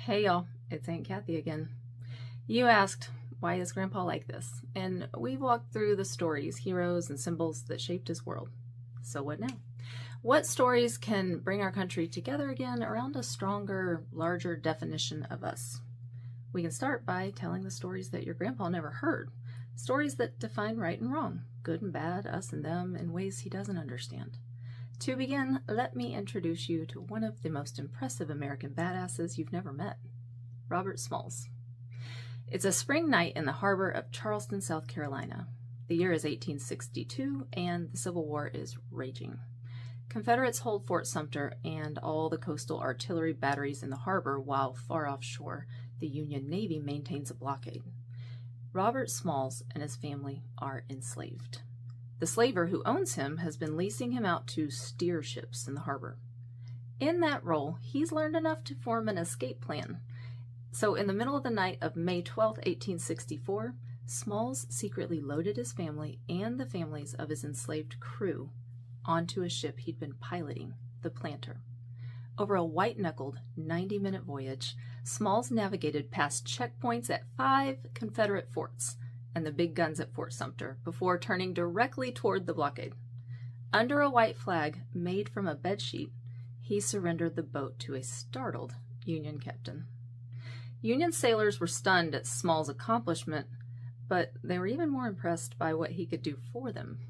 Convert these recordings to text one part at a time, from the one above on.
Hey y'all, it's Aunt Kathy again. You asked, why is Grandpa like this? And we walked through the stories, heroes, and symbols that shaped his world. So what now? What stories can bring our country together again around a stronger, larger definition of us? We can start by telling the stories that your grandpa never heard. Stories that define right and wrong, good and bad, us and them, in ways he doesn't understand. To begin, let me introduce you to one of the most impressive American badasses you've never met, Robert Smalls. It's a spring night in the harbor of Charleston, South Carolina. The year is 1862, and the Civil War is raging. Confederates hold Fort Sumter and all the coastal artillery batteries in the harbor, while far offshore, the Union Navy maintains a blockade. Robert Smalls and his family are enslaved. The slaver who owns him has been leasing him out to steer ships in the harbor. In that role, he's learned enough to form an escape plan. So in the middle of the night of May 12, 1864, Smalls secretly loaded his family and the families of his enslaved crew onto a ship he'd been piloting, the Planter. Over a white-knuckled 90-minute voyage, Smalls navigated past checkpoints at 5 Confederate forts and the big guns at Fort Sumter before turning directly toward the blockade. Under a white flag made from a bedsheet, he surrendered the boat to a startled Union captain. Union sailors were stunned at Smalls' accomplishment, but they were even more impressed by what he could do for them.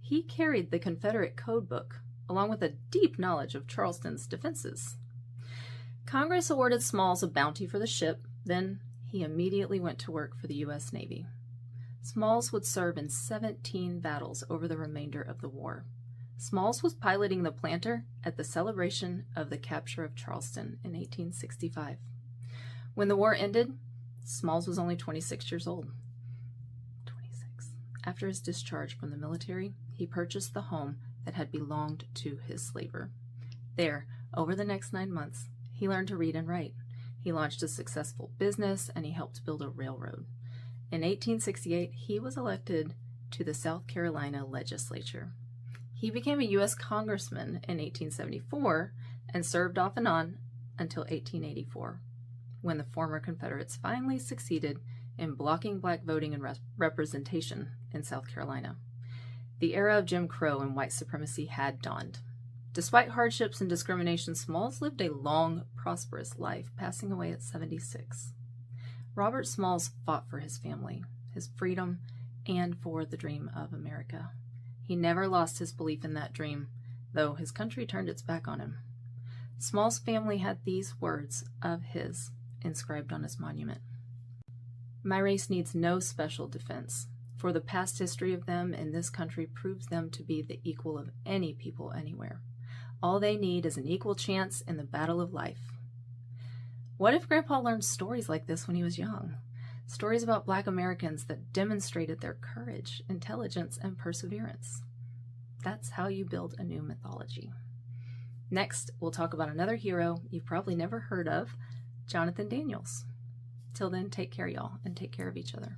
He carried the Confederate code book, along with a deep knowledge of Charleston's defenses. Congress awarded Smalls a bounty for the ship, then he immediately went to work for the U.S. Navy. Smalls would serve in 17 battles over the remainder of the war. Smalls was piloting the Planter at the celebration of the capture of Charleston in 1865. When the war ended, Smalls was only 26 years old. 26. After his discharge from the military, he purchased the home that had belonged to his slaver. There, over the next 9 months, he learned to read and write. He launched a successful business, and he helped build a railroad. In 1868, he was elected to the South Carolina legislature. He became a U.S. congressman in 1874 and served off and on until 1884, when the former Confederates finally succeeded in blocking black voting and representation in South Carolina. The era of Jim Crow and white supremacy had dawned. Despite hardships and discrimination, Smalls lived a long, prosperous life, passing away at 76. Robert Smalls fought for his family, his freedom, and for the dream of America. He never lost his belief in that dream, though his country turned its back on him. Smalls' family had these words of his inscribed on his monument: "My race needs no special defense, for the past history of them in this country proves them to be the equal of any people anywhere. All they need is an equal chance in the battle of life." What if Grandpa learned stories like this when he was young? Stories about Black Americans that demonstrated their courage, intelligence, and perseverance. That's how you build a new mythology. Next, we'll talk about another hero you've probably never heard of, Jonathan Daniels. Till then, take care, y'all, and take care of each other.